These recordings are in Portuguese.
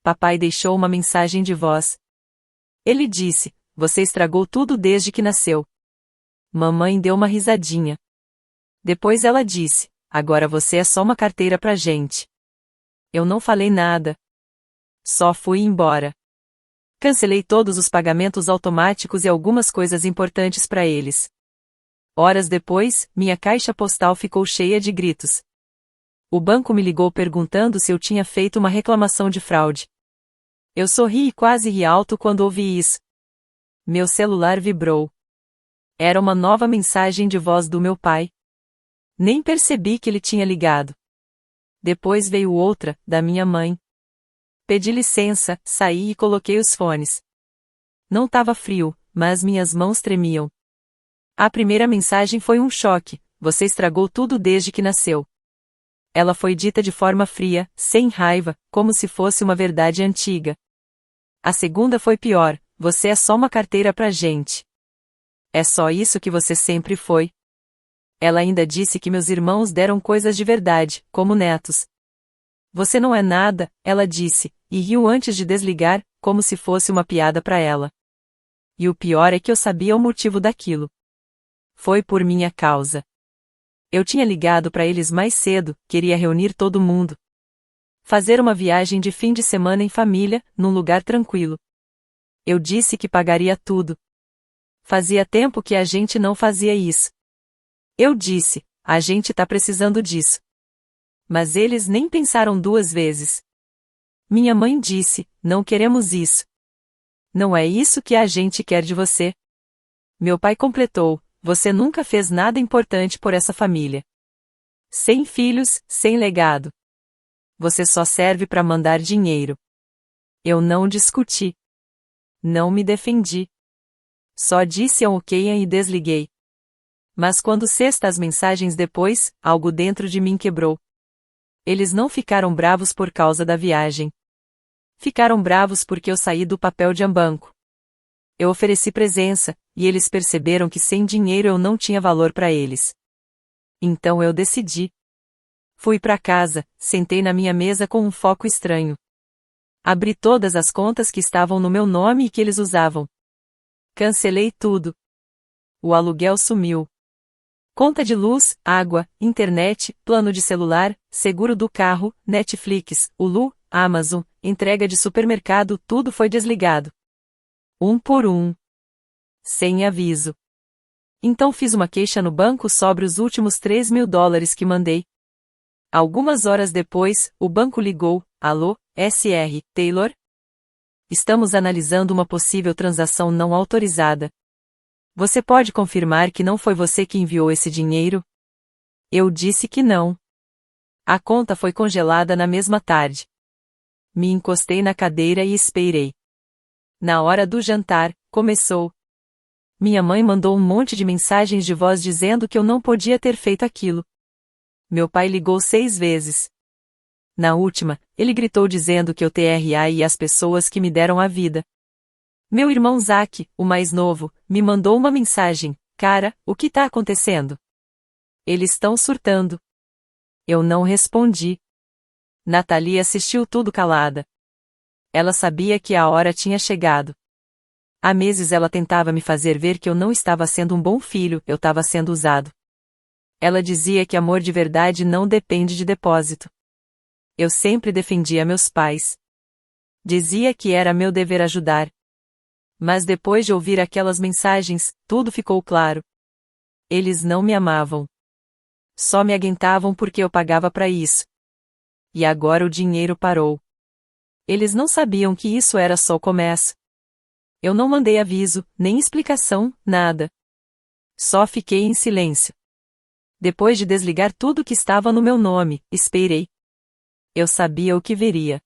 papai deixou uma mensagem de voz. Ele disse: você estragou tudo desde que nasceu. Mamãe deu uma risadinha. Depois ela disse: agora você é só uma carteira pra gente. Eu não falei nada. Só fui embora. Cancelei todos os pagamentos automáticos e algumas coisas importantes para eles. Horas depois, minha caixa postal ficou cheia de gritos. O banco me ligou perguntando se eu tinha feito uma reclamação de fraude. Eu sorri e quase ri alto quando ouvi isso. Meu celular vibrou. Era uma nova mensagem de voz do meu pai. Nem percebi que ele tinha ligado. Depois veio outra, da minha mãe. Pedi licença, saí e coloquei os fones. Não estava frio, mas minhas mãos tremiam. A primeira mensagem foi um choque: você estragou tudo desde que nasceu. Ela foi dita de forma fria, sem raiva, como se fosse uma verdade antiga. A segunda foi pior: você é só uma carteira pra gente. É só isso que você sempre foi. Ela ainda disse que meus irmãos deram coisas de verdade, como netos. Você não é nada, ela disse, e riu antes de desligar, como se fosse uma piada pra ela. E o pior é que eu sabia o motivo daquilo. Foi por minha causa. Eu tinha ligado para eles mais cedo, queria reunir todo mundo. Fazer uma viagem de fim de semana em família, num lugar tranquilo. Eu disse que pagaria tudo. Fazia tempo que a gente não fazia isso. Eu disse: a gente tá precisando disso. Mas eles nem pensaram duas vezes. Minha mãe disse: não queremos isso. Não é isso que a gente quer de você. Meu pai completou: você nunca fez nada importante por essa família. Sem filhos, sem legado. Você só serve para mandar dinheiro. Eu não discuti. Não me defendi. Só disse um ok e desliguei. Mas quando as mensagens depois, algo dentro de mim quebrou. Eles não ficaram bravos por causa da viagem. Ficaram bravos porque eu saí do papel de banco. Eu ofereci presença, e eles perceberam que sem dinheiro eu não tinha valor para eles. Então eu decidi. Fui para casa, sentei na minha mesa com um foco estranho. Abri todas as contas que estavam no meu nome e que eles usavam. Cancelei tudo. O aluguel sumiu. Conta de luz, água, internet, plano de celular, seguro do carro, Netflix, Hulu, Amazon, entrega de supermercado, tudo foi desligado. Um por um. Sem aviso. Então fiz uma queixa no banco sobre os últimos $3.000 que mandei. Algumas horas depois, o banco ligou: alô, Sr. Taylor? Estamos analisando uma possível transação não autorizada. Você pode confirmar que não foi você que enviou esse dinheiro? Eu disse que não. A conta foi congelada na mesma tarde. Me encostei na cadeira e esperei. Na hora do jantar, começou. Minha mãe mandou um monte de mensagens de voz dizendo que eu não podia ter feito aquilo. Meu pai ligou 6 vezes. Na última, ele gritou dizendo que eu TRA e as pessoas que me deram a vida. Meu irmão Zack, o mais novo, me mandou uma mensagem: cara, o que tá acontecendo? Eles estão surtando. Eu não respondi. Nathalie assistiu tudo calada. Ela sabia que a hora tinha chegado. Há meses ela tentava me fazer ver que eu não estava sendo um bom filho, eu estava sendo usado. Ela dizia que amor de verdade não depende de depósito. Eu sempre defendia meus pais. Dizia que era meu dever ajudar. Mas depois de ouvir aquelas mensagens, tudo ficou claro. Eles não me amavam. Só me aguentavam porque eu pagava para isso. E agora o dinheiro parou. Eles não sabiam que isso era só o começo. Eu não mandei aviso, nem explicação, nada. Só fiquei em silêncio. Depois de desligar tudo que estava no meu nome, esperei. Eu sabia o que viria.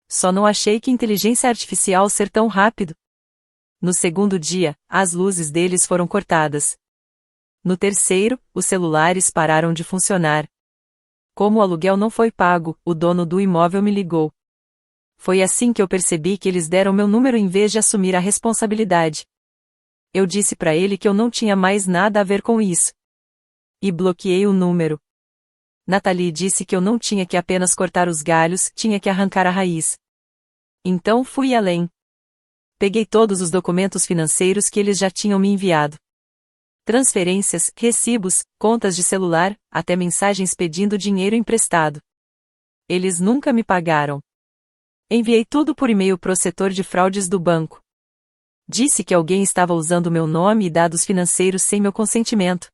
Só não achei que inteligência artificial ser tão rápido. No segundo dia, as luzes deles foram cortadas. No terceiro, os celulares pararam de funcionar. Como o aluguel não foi pago, o dono do imóvel me ligou. Foi assim que eu percebi que eles deram meu número em vez de assumir a responsabilidade. Eu disse para ele que eu não tinha mais nada a ver com isso. E bloqueei o número. Nathalie disse que eu não tinha que apenas cortar os galhos, tinha que arrancar a raiz. Então fui além. Peguei todos os documentos financeiros que eles já tinham me enviado. Transferências, recibos, contas de celular, até mensagens pedindo dinheiro emprestado. Eles nunca me pagaram. Enviei tudo por e-mail pro setor de fraudes do banco. Disse que alguém estava usando meu nome e dados financeiros sem meu consentimento.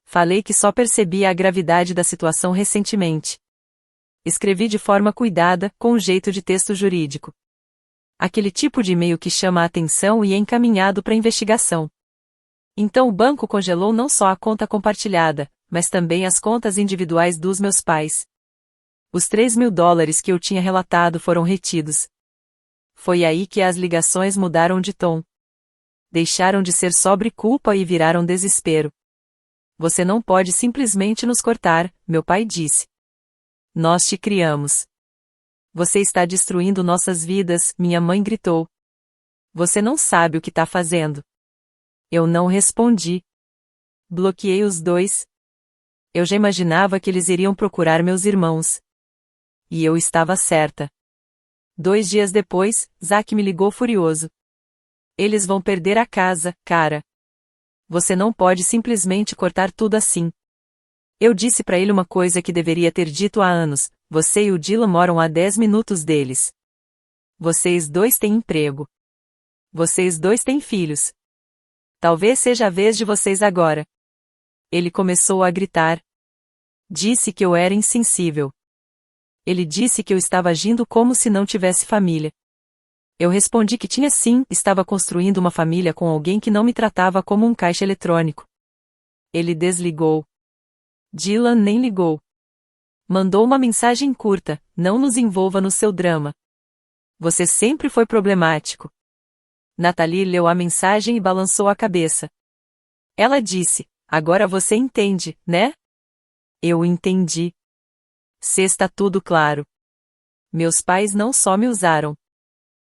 Falei que só percebi a gravidade da situação recentemente. Escrevi de forma cuidada, com um jeito de texto jurídico. Aquele tipo de e-mail que chama a atenção e é encaminhado para investigação. Então o banco congelou não só a conta compartilhada, mas também as contas individuais dos meus pais. Os $3.000 que eu tinha relatado foram retidos. Foi aí que as ligações mudaram de tom. Deixaram de ser sobre culpa e viraram desespero. Você não pode simplesmente nos cortar, meu pai disse. Nós te criamos. Você está destruindo nossas vidas, minha mãe gritou. Você não sabe o que está fazendo. Eu não respondi. Bloqueei os dois. Eu já imaginava que eles iriam procurar meus irmãos. E eu estava certa. 2 dias depois, Zack me ligou furioso. Eles vão perder a casa, cara. Você não pode simplesmente cortar tudo assim. Eu disse para ele uma coisa que deveria ter dito há anos: você e o Dylan moram a 10 minutos deles. Vocês dois têm emprego. Vocês dois têm filhos. Talvez seja a vez de vocês agora. Ele começou a gritar. Disse que eu era insensível. Ele disse que eu estava agindo como se não tivesse família. Eu respondi que tinha sim, estava construindo uma família com alguém que não me tratava como um caixa eletrônico. Ele desligou. Dylan nem ligou. Mandou uma mensagem curta: não nos envolva no seu drama. Você sempre foi problemático. Natalie leu a mensagem e balançou a cabeça. Ela disse: agora você entende, né? Eu entendi. Está tudo claro. Meus pais não só me usaram.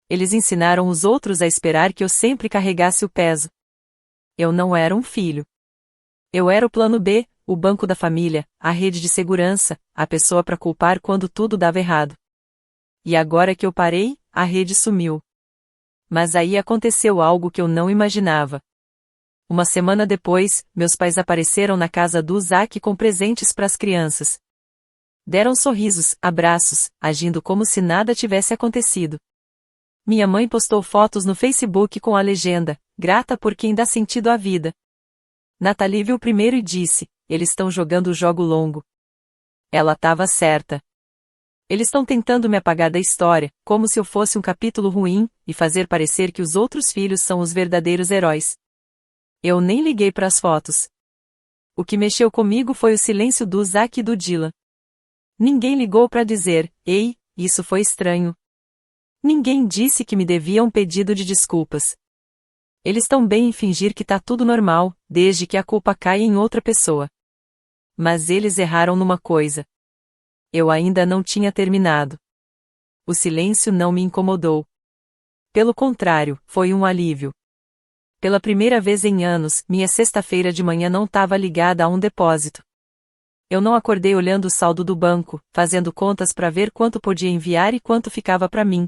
Eles ensinaram os outros a esperar que eu sempre carregasse o peso. Eu não era um filho. Eu era o plano B, o banco da família, a rede de segurança, a pessoa para culpar quando tudo dava errado. E agora que eu parei, a rede sumiu. Mas aí aconteceu algo que eu não imaginava. Uma semana depois, meus pais apareceram na casa do Zack com presentes para as crianças. Deram sorrisos, abraços, agindo como se nada tivesse acontecido. Minha mãe postou fotos no Facebook com a legenda: grata por quem dá sentido à vida. Natalie viu primeiro e disse: eles estão jogando o jogo longo. Ela estava certa. Eles estão tentando me apagar da história, como se eu fosse um capítulo ruim, e fazer parecer que os outros filhos são os verdadeiros heróis. Eu nem liguei para as fotos. O que mexeu comigo foi o silêncio do Zack e do Dylan. Ninguém ligou para dizer: ei, isso foi estranho. Ninguém disse que me devia um pedido de desculpas. Eles estão bem em fingir que tá tudo normal, desde que a culpa caia em outra pessoa. Mas eles erraram numa coisa. Eu ainda não tinha terminado. O silêncio não me incomodou. Pelo contrário, foi um alívio. Pela primeira vez em anos, minha sexta-feira de manhã não estava ligada a um depósito. Eu não acordei olhando o saldo do banco, fazendo contas para ver quanto podia enviar e quanto ficava para mim.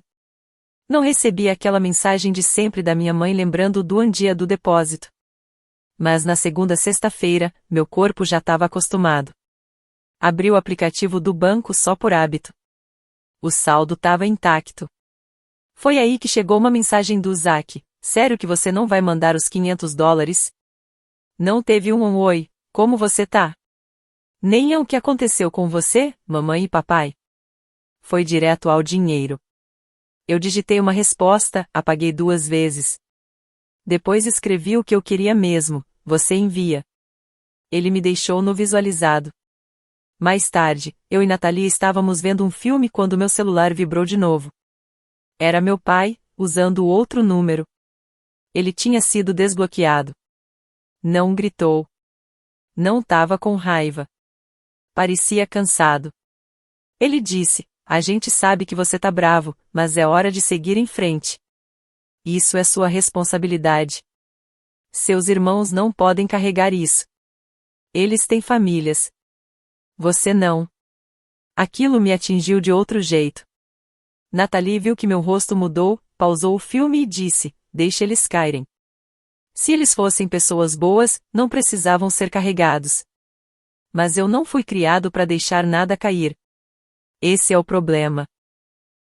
Não recebi aquela mensagem de sempre da minha mãe lembrando do dia do depósito. Mas na segunda sexta-feira, meu corpo já estava acostumado. Abri o aplicativo do banco só por hábito. O saldo estava intacto. Foi aí que chegou uma mensagem do Zack: sério que você não vai mandar os $500? Não teve um oi, como você tá? Nem é o que aconteceu com você, mamãe e papai. Foi direto ao dinheiro. Eu digitei uma resposta, apaguei 2 vezes. Depois escrevi o que eu queria mesmo: você envia. Ele me deixou no visualizado. Mais tarde, eu e Natalie estávamos vendo um filme quando meu celular vibrou de novo. Era meu pai, usando outro número. Ele tinha sido desbloqueado. Não gritou. Não estava com raiva. Parecia cansado. Ele disse: a gente sabe que você tá bravo, mas é hora de seguir em frente. Isso é sua responsabilidade. Seus irmãos não podem carregar isso. Eles têm famílias. Você não. Aquilo me atingiu de outro jeito. Nathalie viu que meu rosto mudou, pausou o filme e disse: deixe eles caírem. Se eles fossem pessoas boas, não precisavam ser carregados. Mas eu não fui criado para deixar nada cair. Esse é o problema.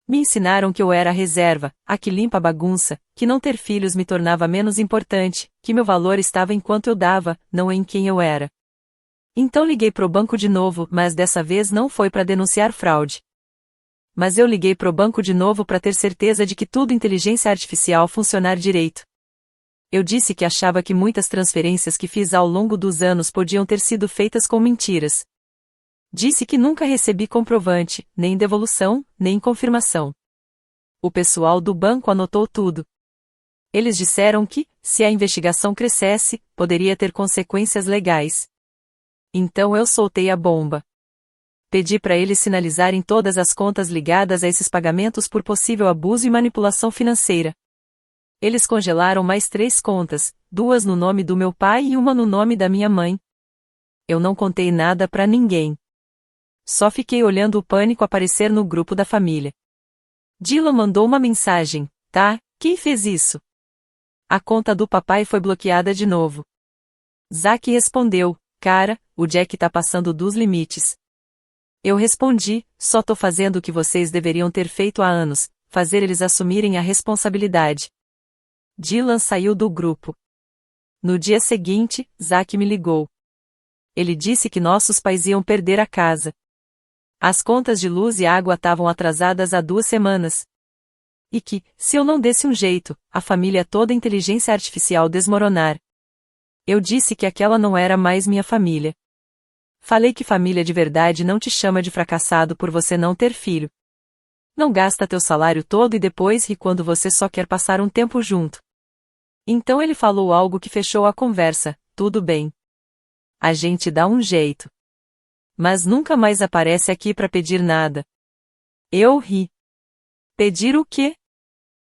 Me ensinaram que eu era a reserva, a que limpa a bagunça, que não ter filhos me tornava menos importante, que meu valor estava em quanto eu dava, não em quem eu era. Então liguei pro banco de novo, mas dessa vez não foi para denunciar fraude. Mas eu liguei pro banco de novo para ter certeza de que tudo inteligência artificial funcionar direito. Eu disse que achava que muitas transferências que fiz ao longo dos anos podiam ter sido feitas com mentiras. Disse que nunca recebi comprovante, nem devolução, nem confirmação. O pessoal do banco anotou tudo. Eles disseram que, se a investigação crescesse, poderia ter consequências legais. Então eu soltei a bomba. Pedi para eles sinalizarem todas as contas ligadas a esses pagamentos por possível abuso e manipulação financeira. Eles congelaram mais 3 contas, 2 no nome do meu pai e uma no nome da minha mãe. Eu não contei nada para ninguém. Só fiquei olhando o pânico aparecer no grupo da família. Dylan mandou uma mensagem: tá, quem fez isso? A conta do papai foi bloqueada de novo. Zack respondeu: cara, o Jack tá passando dos limites. Eu respondi: só tô fazendo o que vocês deveriam ter feito há anos, fazer eles assumirem a responsabilidade. Dylan saiu do grupo. No dia seguinte, Zack me ligou. Ele disse que nossos pais iam perder a casa. As contas de luz e água estavam atrasadas há 2 semanas. E que, se eu não desse um jeito, a família toda inteligência artificial desmoronar. Eu disse que aquela não era mais minha família. Falei que família de verdade não te chama de fracassado por você não ter filho. Não gasta teu salário todo e depois ri quando você só quer passar um tempo junto. Então ele falou algo que fechou a conversa: tudo bem. A gente dá um jeito. Mas nunca mais aparece aqui para pedir nada. Eu ri. Pedir o quê?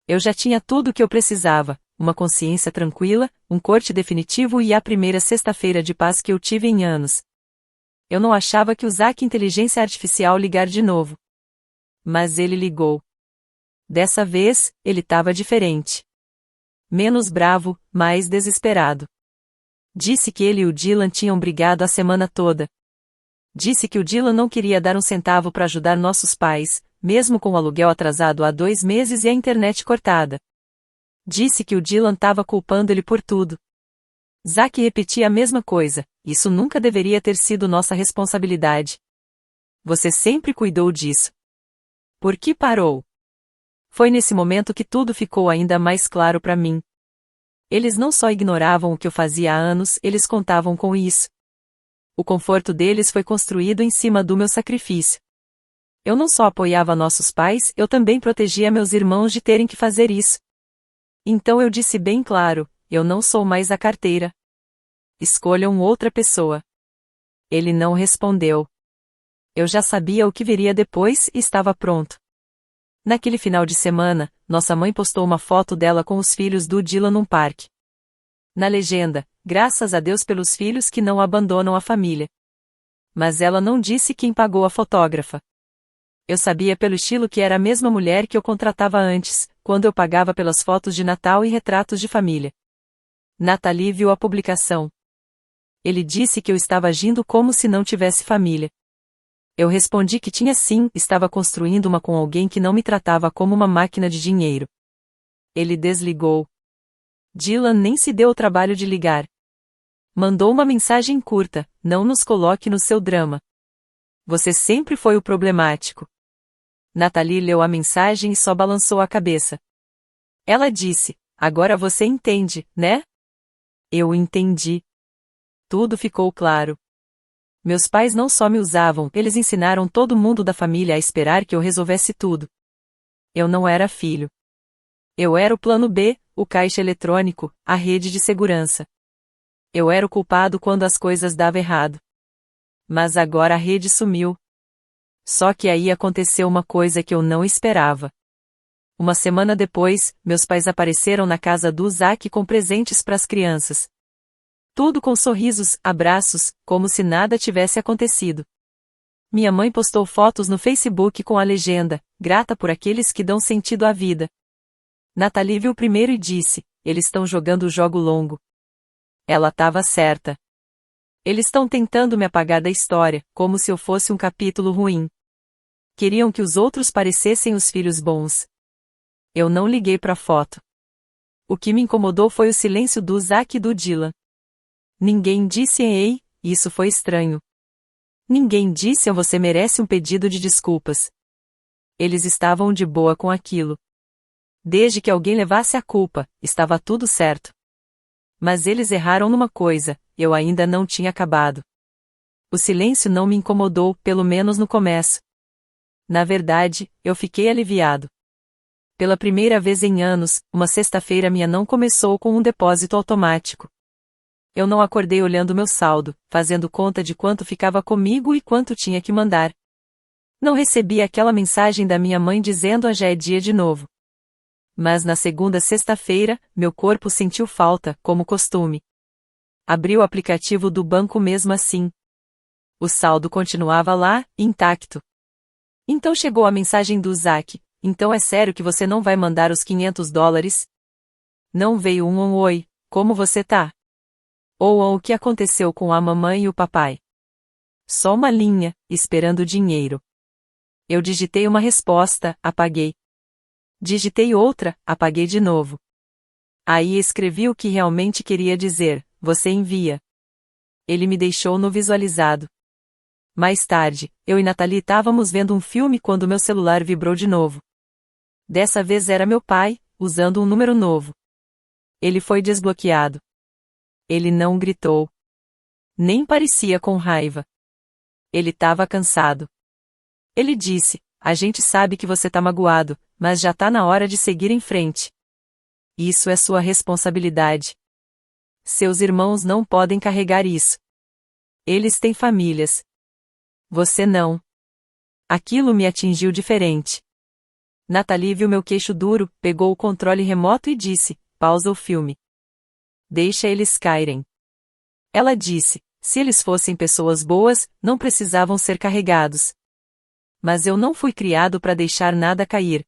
Eu já tinha tudo o que eu precisava, uma consciência tranquila, um corte definitivo e a primeira sexta-feira de paz que eu tive em anos. Eu não achava que usasse inteligência artificial ligar de novo. Mas ele ligou. Dessa vez, ele estava diferente. Menos bravo, mais desesperado. Disse que ele e o Dylan tinham brigado a semana toda. Disse que o Dylan não queria dar um centavo para ajudar nossos pais, mesmo com o aluguel atrasado há 2 meses e a internet cortada. Disse que o Dylan estava culpando ele por tudo. Zack repetia a mesma coisa: isso nunca deveria ter sido nossa responsabilidade. Você sempre cuidou disso. Por que parou? Foi nesse momento que tudo ficou ainda mais claro para mim. Eles não só ignoravam o que eu fazia há anos, eles contavam com isso. O conforto deles foi construído em cima do meu sacrifício. Eu não só apoiava nossos pais, eu também protegia meus irmãos de terem que fazer isso. Então eu disse bem claro: eu não sou mais a carteira. Escolham outra pessoa. Ele não respondeu. Eu já sabia o que viria depois e estava pronto. Naquele final de semana, nossa mãe postou uma foto dela com os filhos do Dylan num parque. Na legenda: graças a Deus pelos filhos que não abandonam a família. Mas ela não disse quem pagou a fotógrafa. Eu sabia pelo estilo que era a mesma mulher que eu contratava antes, quando eu pagava pelas fotos de Natal e retratos de família. Nathalie viu a publicação. Ele disse que eu estava agindo como se não tivesse família. Eu respondi que tinha sim, estava construindo uma com alguém que não me tratava como uma máquina de dinheiro. Ele desligou. Dylan nem se deu o trabalho de ligar. Mandou uma mensagem curta: não nos coloque no seu drama. Você sempre foi o problemático. Nathalie leu a mensagem e só balançou a cabeça. Ela disse: agora você entende, né? Eu entendi. Tudo ficou claro. Meus pais não só me usavam, eles ensinaram todo mundo da família a esperar que eu resolvesse tudo. Eu não era filho. Eu era o plano B, o caixa eletrônico, a rede de segurança. Eu era o culpado quando as coisas davam errado. Mas agora a rede sumiu. Só que aí aconteceu uma coisa que eu não esperava. Uma semana depois, meus pais apareceram na casa do Zack com presentes para as crianças. Tudo com sorrisos, abraços, como se nada tivesse acontecido. Minha mãe postou fotos no Facebook com a legenda: grata por aqueles que dão sentido à vida. Nathalie viu primeiro e disse: eles estão jogando o jogo longo. Ela estava certa. Eles estão tentando me apagar da história, como se eu fosse um capítulo ruim. Queriam que os outros parecessem os filhos bons. Eu não liguei para a foto. O que me incomodou foi o silêncio do Zack e do Dylan. Ninguém disse ei, isso foi estranho. Ninguém disse você merece um pedido de desculpas. Eles estavam de boa com aquilo. Desde que alguém levasse a culpa, estava tudo certo. Mas eles erraram numa coisa: eu ainda não tinha acabado. O silêncio não me incomodou, pelo menos no começo. Na verdade, eu fiquei aliviado. Pela primeira vez em anos, uma sexta-feira minha não começou com um depósito automático. Eu não acordei olhando meu saldo, fazendo conta de quanto ficava comigo e quanto tinha que mandar. Não recebi aquela mensagem da minha mãe dizendo já é dia de novo. Mas na segunda sexta-feira, meu corpo sentiu falta, como costume. Abri o aplicativo do banco mesmo assim. O saldo continuava lá, intacto. Então chegou a mensagem do Zack: então é sério que você não vai mandar os $500? Não veio um oi, como você tá? Ou o que aconteceu com a mamãe e o papai? Só uma linha, esperando dinheiro. Eu digitei uma resposta, apaguei. Digitei outra, apaguei de novo. Aí escrevi o que realmente queria dizer: você envia. Ele me deixou no visualizado. Mais tarde, eu e Nathalie estávamos vendo um filme quando meu celular vibrou de novo. Dessa vez era meu pai, usando um número novo. Ele foi desbloqueado. Ele não gritou. Nem parecia com raiva. Ele estava cansado. Ele disse: a gente sabe que você tá magoado, mas já tá na hora de seguir em frente. Isso é sua responsabilidade. Seus irmãos não podem carregar isso. Eles têm famílias. Você não. Aquilo me atingiu diferente. Nathalie viu meu queixo duro, pegou o controle remoto e disse: pausa o filme. Deixa eles caírem. Ela disse: se eles fossem pessoas boas, não precisavam ser carregados. Mas eu não fui criado para deixar nada cair.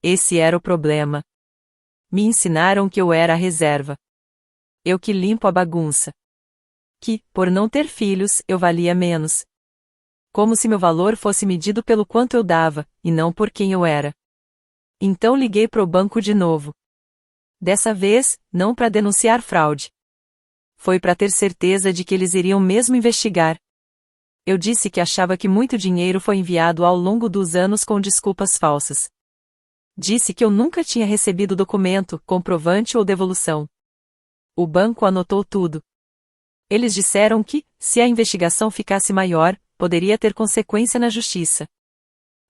Esse era o problema. Me ensinaram que eu era a reserva. Eu que limpo a bagunça. Que, por não ter filhos, eu valia menos. Como se meu valor fosse medido pelo quanto eu dava, e não por quem eu era. Então liguei pro banco de novo. Dessa vez, não para denunciar fraude. Foi para ter certeza de que eles iriam mesmo investigar. Eu disse que achava que muito dinheiro foi enviado ao longo dos anos com desculpas falsas. Disse que eu nunca tinha recebido documento, comprovante ou devolução. O banco anotou tudo. Eles disseram que, se a investigação ficasse maior, poderia ter consequência na justiça.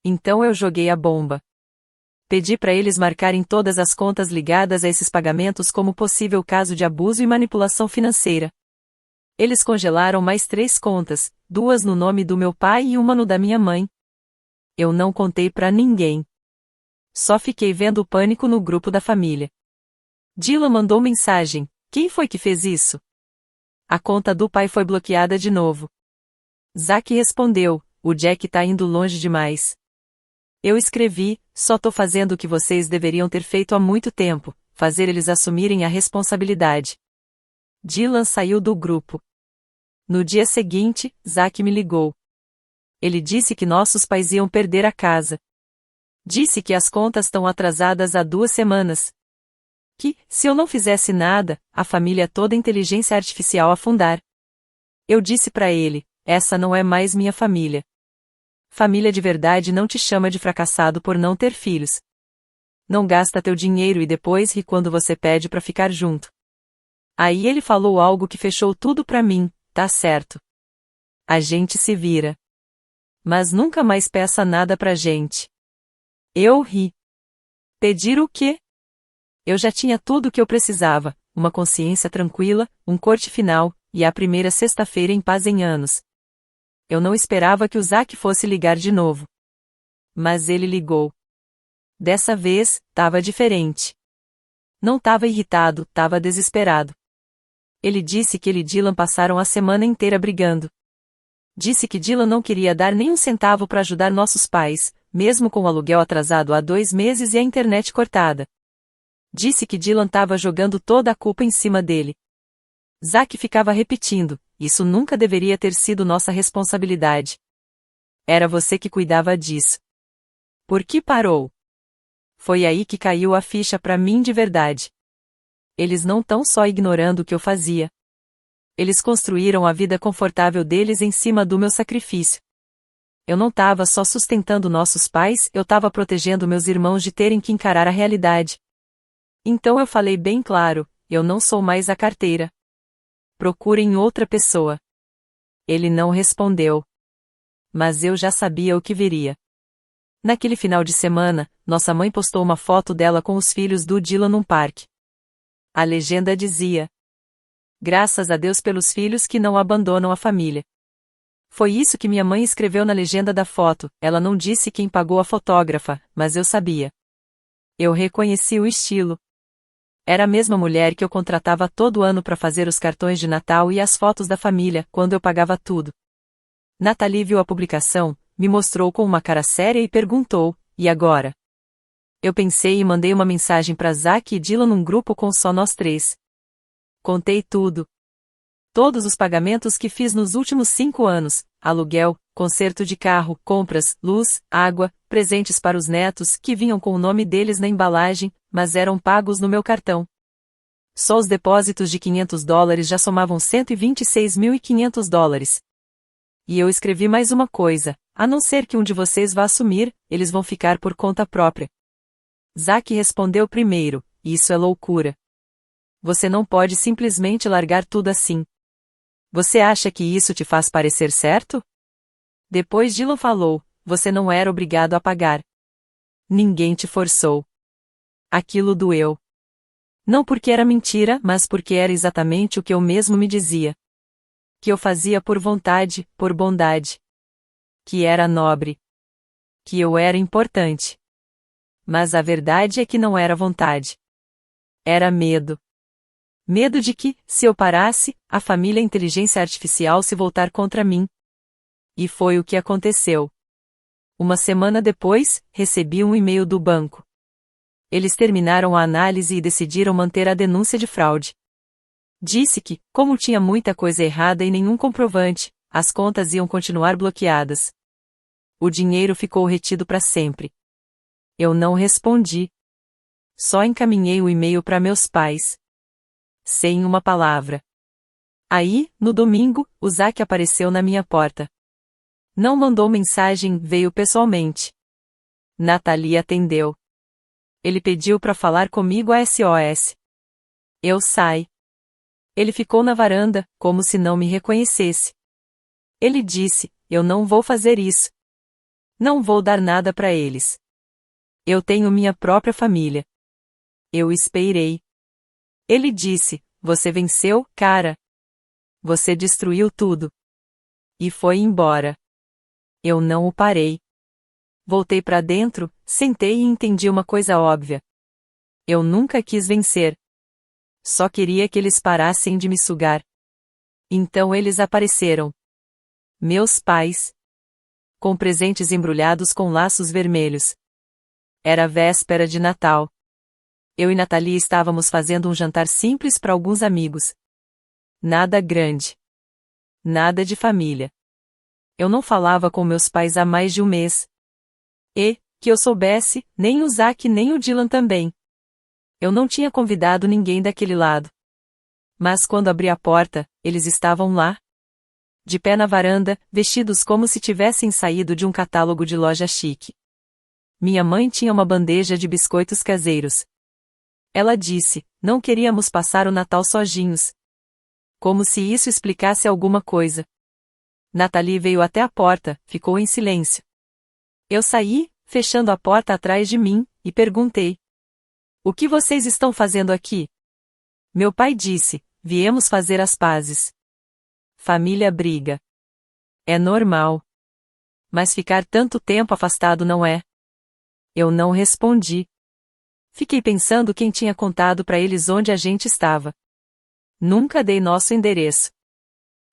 Então eu joguei a bomba. Pedi para eles marcarem todas as contas ligadas a esses pagamentos como possível caso de abuso e manipulação financeira. Eles congelaram mais 3 contas, 2 no nome do meu pai e uma no da minha mãe. Eu não contei para ninguém. Só fiquei vendo o pânico no grupo da família. Dylan mandou mensagem: quem foi que fez isso? A conta do pai foi bloqueada de novo. Zack respondeu: o Jack tá indo longe demais. Eu escrevi: só tô fazendo o que vocês deveriam ter feito há muito tempo, fazer eles assumirem a responsabilidade. Dylan saiu do grupo. No dia seguinte, Zack me ligou. Ele disse que nossos pais iam perder a casa. Disse que as contas estão atrasadas há 2 semanas. Que, se eu não fizesse nada, a família toda inteligência artificial afundar. Eu disse para ele: essa não é mais minha família. Família de verdade não te chama de fracassado por não ter filhos. Não gasta teu dinheiro e depois ri quando você pede para ficar junto. Aí ele falou algo que fechou tudo para mim: tá certo. A gente se vira. Mas nunca mais peça nada pra gente. Eu ri. Pedir o quê? Eu já tinha tudo o que eu precisava: uma consciência tranquila, um corte final, e a primeira sexta-feira em paz em anos. Eu não esperava que o Zack fosse ligar de novo. Mas ele ligou. Dessa vez, tava diferente. Não tava irritado, tava desesperado. Ele disse que ele e Dylan passaram a semana inteira brigando. Disse que Dylan não queria dar nem um centavo para ajudar nossos pais, mesmo com o aluguel atrasado há 2 meses e a internet cortada. Disse que Dylan estava jogando toda a culpa em cima dele. Zack ficava repetindo: isso nunca deveria ter sido nossa responsabilidade. Era você que cuidava disso. Por que parou? Foi aí que caiu a ficha para mim de verdade. Eles não tão só ignorando o que eu fazia. Eles construíram a vida confortável deles em cima do meu sacrifício. Eu não estava só sustentando nossos pais, eu estava protegendo meus irmãos de terem que encarar a realidade. Então eu falei bem claro: eu não sou mais a carteira. Procurem outra pessoa. Ele não respondeu. Mas eu já sabia o que viria. Naquele final de semana, nossa mãe postou uma foto dela com os filhos do Dylan num parque. A legenda dizia: graças a Deus pelos filhos que não abandonam a família. Foi isso que minha mãe escreveu na legenda da foto. Ela não disse quem pagou a fotógrafa, mas eu sabia. Eu reconheci o estilo. Era a mesma mulher que eu contratava todo ano para fazer os cartões de Natal e as fotos da família, quando eu pagava tudo. Nathalie viu a publicação, me mostrou com uma cara séria e perguntou: e agora? Eu pensei e mandei uma mensagem para Zack e Dylan num grupo com só nós 3. Contei tudo. Todos os pagamentos que fiz nos últimos 5 anos: aluguel, conserto de carro, compras, luz, água, presentes para os netos que vinham com o nome deles na embalagem, mas eram pagos no meu cartão. Só os depósitos de $500 já somavam $126.500. E eu escrevi mais uma coisa: a não ser que um de vocês vá assumir, eles vão ficar por conta própria. Zack respondeu primeiro: isso é loucura. Você não pode simplesmente largar tudo assim. Você acha que isso te faz parecer certo? Depois Dylan falou: você não era obrigado a pagar. Ninguém te forçou. Aquilo doeu. Não porque era mentira, mas porque era exatamente o que eu mesmo me dizia. Que eu fazia por vontade, por bondade. Que era nobre. Que eu era importante. Mas a verdade é que não era vontade. Era medo. Medo de que, se eu parasse, a família inteligência artificial se voltar contra mim. E foi o que aconteceu. Uma semana depois, recebi um e-mail do banco. Eles terminaram a análise e decidiram manter a denúncia de fraude. Disse que, como tinha muita coisa errada e nenhum comprovante, as contas iam continuar bloqueadas. O dinheiro ficou retido para sempre. Eu não respondi. Só encaminhei o e-mail para meus pais. Sem uma palavra. Aí, no domingo, o Zack apareceu na minha porta. Não mandou mensagem, veio pessoalmente. Nathalie atendeu. Ele pediu para falar comigo a SOS. Eu saí. Ele ficou na varanda, como se não me reconhecesse. Ele disse: eu não vou fazer isso. Não vou dar nada para eles. Eu tenho minha própria família. Eu esperei. Ele disse: você venceu, cara. Você destruiu tudo. E foi embora. Eu não o parei. Voltei para dentro, sentei e entendi uma coisa óbvia. Eu nunca quis vencer. Só queria que eles parassem de me sugar. Então eles apareceram. Meus pais. Com presentes embrulhados com laços vermelhos. Era véspera de Natal. Eu e Nathalie estávamos fazendo um jantar simples para alguns amigos. Nada grande. Nada de família. Eu não falava com meus pais há mais de um mês. E, que eu soubesse, nem o Zack nem o Dylan também. Eu não tinha convidado ninguém daquele lado. Mas quando abri a porta, eles estavam lá. De pé na varanda, vestidos como se tivessem saído de um catálogo de loja chique. Minha mãe tinha uma bandeja de biscoitos caseiros. Ela disse: não queríamos passar o Natal sozinhos. Como se isso explicasse alguma coisa. Nathalie veio até a porta, ficou em silêncio. Eu saí, fechando a porta atrás de mim, e perguntei: o que vocês estão fazendo aqui? Meu pai disse: viemos fazer as pazes. Família briga. É normal. Mas ficar tanto tempo afastado não é. Eu não respondi. Fiquei pensando quem tinha contado para eles onde a gente estava. Nunca dei nosso endereço.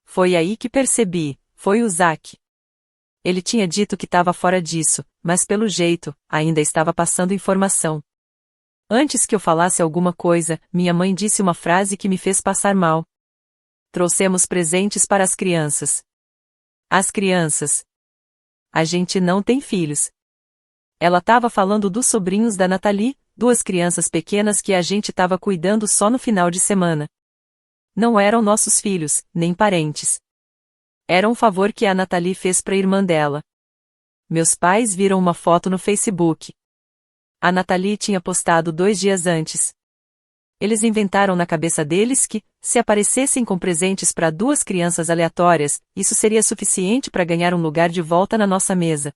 Foi aí que percebi: Foi o Zack. Ele tinha dito que estava fora disso, mas pelo jeito, ainda estava passando informação. Antes que eu falasse alguma coisa, minha mãe disse uma frase que me fez passar mal. Trouxemos presentes para as crianças. As crianças. A gente não tem filhos. Ela estava falando dos sobrinhos da Nathalie, duas crianças pequenas que a gente estava cuidando só no final de semana. Não eram nossos filhos, nem parentes. Era um favor que a Nathalie fez para a irmã dela. Meus pais viram uma foto no Facebook. A Nathalie tinha postado 2 dias antes. Eles inventaram na cabeça deles que, se aparecessem com presentes para 2 crianças aleatórias, isso seria suficiente para ganhar um lugar de volta na nossa mesa.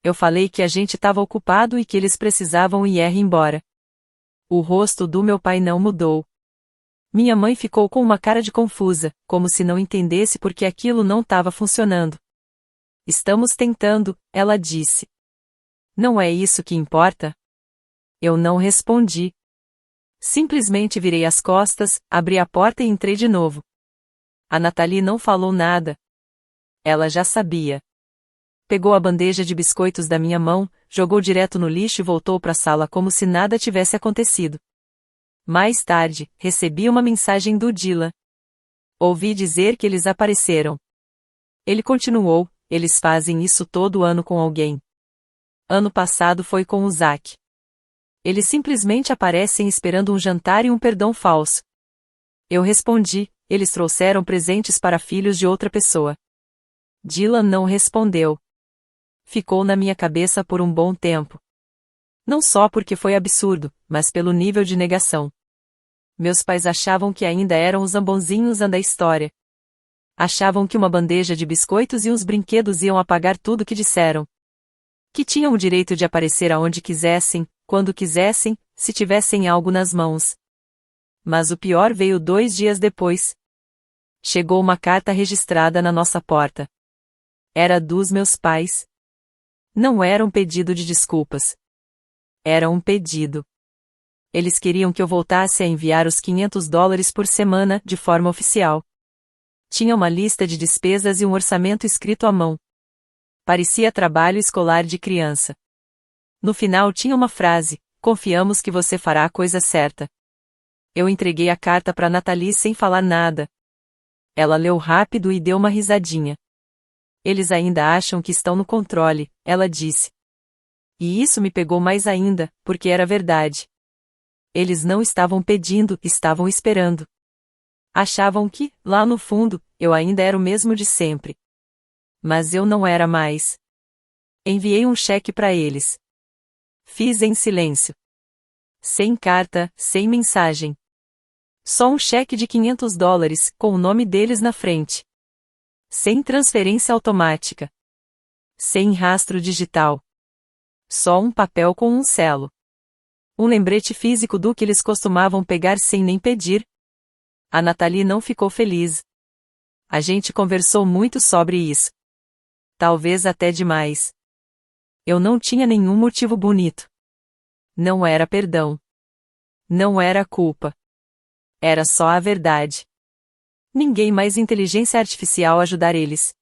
Eu falei que a gente estava ocupado e que eles precisavam ir embora. O rosto do meu pai não mudou. Minha mãe ficou com uma cara de confusa, como se não entendesse por que aquilo não estava funcionando. Estamos tentando, ela disse. Não é isso que importa? Eu não respondi. Simplesmente virei as costas, abri a porta e entrei de novo. A Nathalie não falou nada. Ela já sabia. Pegou a bandeja de biscoitos da minha mão, jogou direto no lixo e voltou para a sala como se nada tivesse acontecido. Mais tarde, recebi uma mensagem do Dylan. Ouvi dizer que eles apareceram. Ele continuou, eles fazem isso todo ano com alguém. Ano passado foi com o Zack. Eles simplesmente aparecem esperando um jantar e um perdão falso. Eu respondi, eles trouxeram presentes para filhos de outra pessoa. Dylan não respondeu. Ficou na minha cabeça por um bom tempo. Não só porque foi absurdo, mas pelo nível de negação. Meus pais achavam que ainda eram os ambonzinhos da história. Achavam que uma bandeja de biscoitos e uns brinquedos iam apagar tudo que disseram. Que tinham o direito de aparecer aonde quisessem, quando quisessem, se tivessem algo nas mãos. Mas o pior veio 2 dias depois. Chegou uma carta registrada na nossa porta. Era dos meus pais. Não era um pedido de desculpas. Era um pedido. Eles queriam que eu voltasse a enviar os $500 por semana, de forma oficial. Tinha uma lista de despesas e um orçamento escrito à mão. Parecia trabalho escolar de criança. No final tinha uma frase: confiamos que você fará a coisa certa. Eu entreguei a carta para Nathalie sem falar nada. Ela leu rápido e deu uma risadinha. Eles ainda acham que estão no controle, ela disse. E isso me pegou mais ainda, porque era verdade. Eles não estavam pedindo, estavam esperando. Achavam que, lá no fundo, eu ainda era o mesmo de sempre. Mas eu não era mais. Enviei um cheque para eles. Fiz em silêncio. Sem carta, sem mensagem. Só um cheque de $500, com o nome deles na frente. Sem transferência automática. Sem rastro digital. Só um papel com um selo. Um lembrete físico do que eles costumavam pegar sem nem pedir. A Nathalie não ficou feliz. A gente conversou muito sobre isso. Talvez até demais. Eu não tinha nenhum motivo bonito. Não era perdão. Não era culpa. Era só a verdade. Ninguém mais inteligência artificial ajudar eles.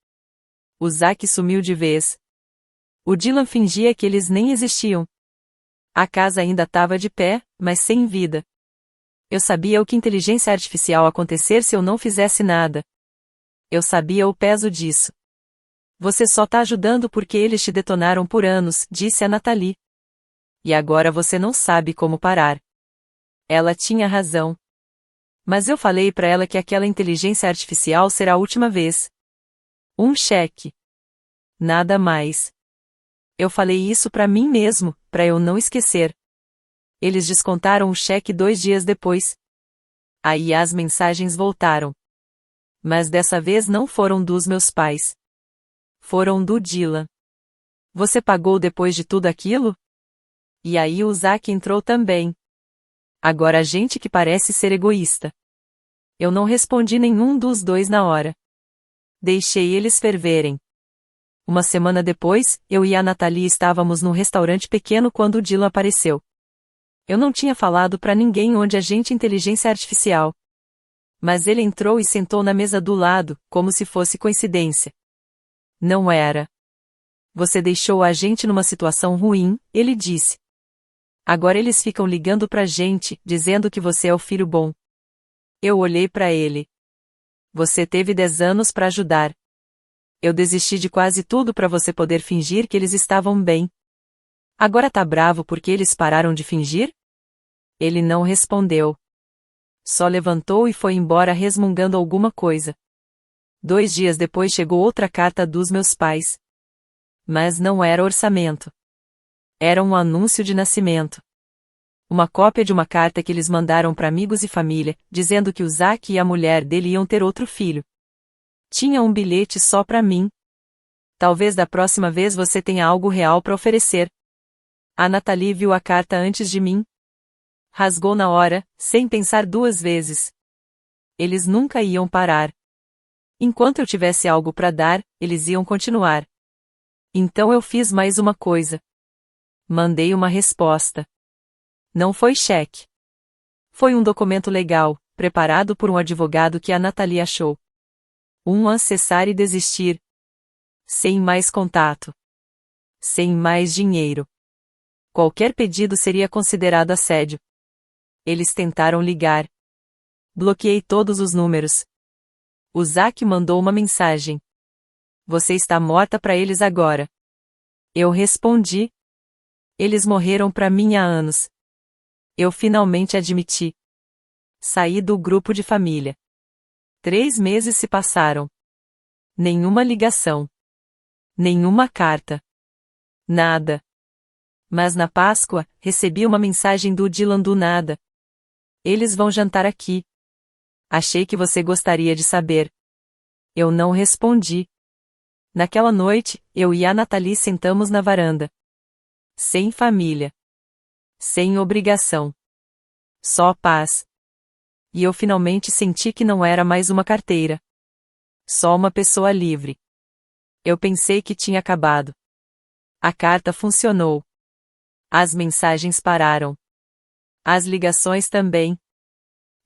O Zack sumiu de vez. O Dylan fingia que eles nem existiam. A casa ainda estava de pé, mas sem vida. Eu sabia o que inteligência artificial acontecer se eu não fizesse nada. Eu sabia o peso disso. Você só tá ajudando porque eles te detonaram por anos, disse a Nathalie. E agora você não sabe como parar. Ela tinha razão. Mas eu falei para ela que aquela inteligência artificial será a última vez. Um cheque. Nada mais. Eu falei isso para mim mesmo, para eu não esquecer. Eles descontaram o cheque 2 dias depois. Aí as mensagens voltaram. Mas dessa vez não foram dos meus pais. Foram do Dylan. Você pagou depois de tudo aquilo? E aí o Zack entrou também. Agora a gente que parece ser egoísta. Eu não respondi nenhum dos dois na hora. Deixei eles ferverem. Uma semana depois, eu e a Nathalie estávamos num restaurante pequeno quando o Dylan apareceu. Eu não tinha falado pra ninguém onde a gente inteligência artificial. Mas ele entrou e sentou na mesa do lado, como se fosse coincidência. Não era. Você deixou a gente numa situação ruim, ele disse. Agora eles ficam ligando pra gente, dizendo que você é o filho bom. Eu olhei pra ele. Você teve 10 anos pra ajudar. Eu desisti de quase tudo pra você poder fingir que eles estavam bem. Agora tá bravo porque eles pararam de fingir? Ele não respondeu. Só levantou e foi embora resmungando alguma coisa. 2 dias depois chegou outra carta dos meus pais. Mas não era orçamento. Era um anúncio de nascimento. Uma cópia de uma carta que eles mandaram para amigos e família, dizendo que o Zack e a mulher dele iam ter outro filho. Tinha um bilhete só para mim. Talvez da próxima vez você tenha algo real para oferecer. A Nathalie viu a carta antes de mim. Rasgou na hora, sem pensar 2 vezes. Eles nunca iam parar. Enquanto eu tivesse algo para dar, eles iam continuar. Então eu fiz mais uma coisa. Mandei uma resposta. Não foi cheque. Foi um documento legal, preparado por um advogado que a Nathalie achou. Acessar e desistir. Sem mais contato. Sem mais dinheiro. Qualquer pedido seria considerado assédio. Eles tentaram ligar. Bloqueei todos os números. O Zack mandou uma mensagem. Você está morta para eles agora. Eu respondi. Eles morreram para mim há anos. Eu finalmente admiti. Saí do grupo de família. 3 meses se passaram. Nenhuma ligação. Nenhuma carta. Nada. Mas na Páscoa, recebi uma mensagem do Dylan do nada. Eles vão jantar aqui. Achei que você gostaria de saber. Eu não respondi. Naquela noite, eu e a Nathalie sentamos na varanda. Sem família. Sem obrigação. Só paz. E eu finalmente senti que não era mais uma carteira. Só uma pessoa livre. Eu pensei que tinha acabado. A carta funcionou. As mensagens pararam. As ligações também.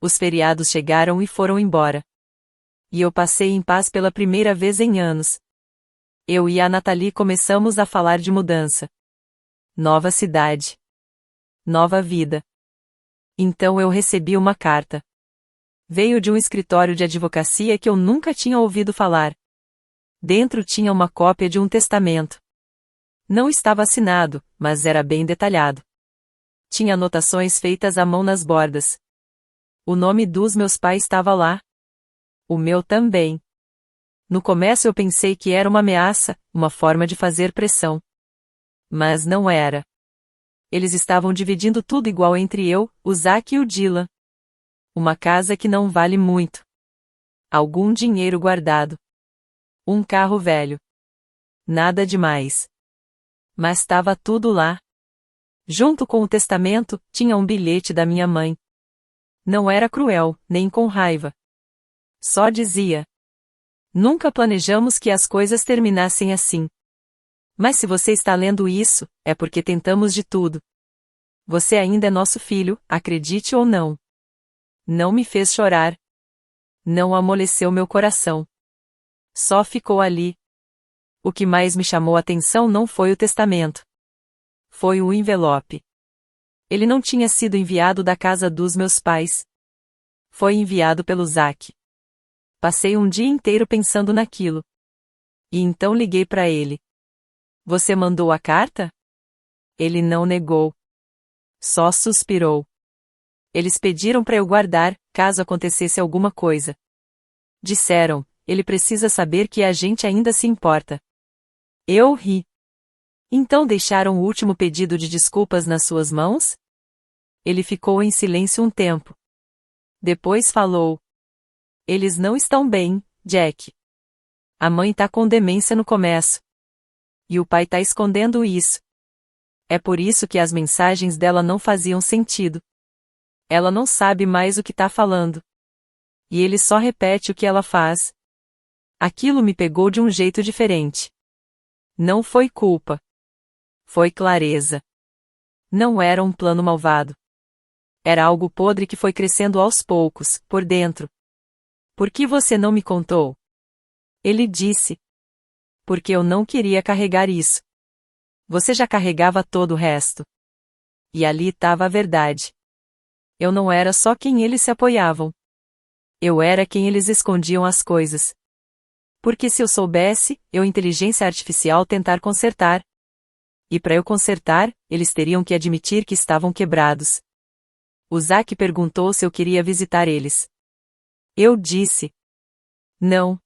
Os feriados chegaram e foram embora. E eu passei em paz pela primeira vez em anos. Eu e a Nathalie começamos a falar de mudança. Nova cidade. Nova vida. Então eu recebi uma carta. Veio de um escritório de advocacia que eu nunca tinha ouvido falar. Dentro tinha uma cópia de um testamento. Não estava assinado, mas era bem detalhado. Tinha anotações feitas à mão nas bordas. O nome dos meus pais estava lá. O meu também. No começo eu pensei que era uma ameaça, uma forma de fazer pressão. Mas não era. Eles estavam dividindo tudo igual entre eu, o Zack e o Dylan. Uma casa que não vale muito. Algum dinheiro guardado. Um carro velho. Nada demais. Mas estava tudo lá. Junto com o testamento, tinha um bilhete da minha mãe. Não era cruel, nem com raiva. Só dizia: nunca planejamos que as coisas terminassem assim. Mas se você está lendo isso, é porque tentamos de tudo. Você ainda é nosso filho, acredite ou não. Não me fez chorar. Não amoleceu meu coração. Só ficou ali. O que mais me chamou a atenção não foi o testamento. Foi o envelope. Ele não tinha sido enviado da casa dos meus pais. Foi enviado pelo Zack. Passei um dia inteiro pensando naquilo. E então liguei para ele. Você mandou a carta? Ele não negou. Só suspirou. Eles pediram para eu guardar, caso acontecesse alguma coisa. Disseram: ele precisa saber que a gente ainda se importa. Eu ri. Então deixaram o último pedido de desculpas nas suas mãos? Ele ficou em silêncio um tempo. Depois falou: eles não estão bem, Jack. A mãe tá com demência no começo. E o pai tá escondendo isso. É por isso que as mensagens dela não faziam sentido. Ela não sabe mais o que tá falando. E ele só repete o que ela faz. Aquilo me pegou de um jeito diferente. Não foi culpa. Foi clareza. Não era um plano malvado. Era algo podre que foi crescendo aos poucos, por dentro. Por que você não me contou? Ele disse. Porque eu não queria carregar isso. Você já carregava todo o resto. E ali estava a verdade. Eu não era só quem eles se apoiavam. Eu era quem eles escondiam as coisas. Porque se eu soubesse, eu inteligência artificial tentar consertar. E para eu consertar, eles teriam que admitir que estavam quebrados. O Zack perguntou se eu queria visitar eles. Eu disse: não.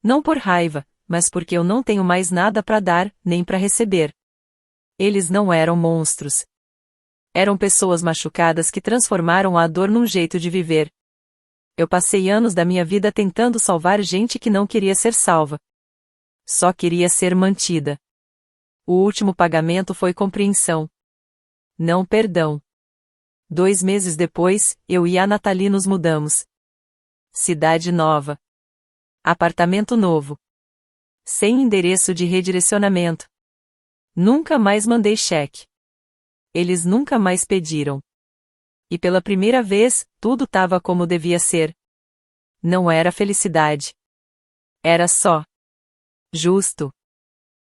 Não por raiva, mas porque eu não tenho mais nada para dar, nem para receber. Eles não eram monstros. Eram pessoas machucadas que transformaram a dor num jeito de viver. Eu passei anos da minha vida tentando salvar gente que não queria ser salva. Só queria ser mantida. O último pagamento foi compreensão. Não perdão. 2 meses depois, eu e a Nathalie nos mudamos. Cidade nova. Apartamento novo. Sem endereço de redirecionamento. Nunca mais mandei cheque. Eles nunca mais pediram. E pela primeira vez, tudo estava como devia ser. Não era felicidade. Era só justo.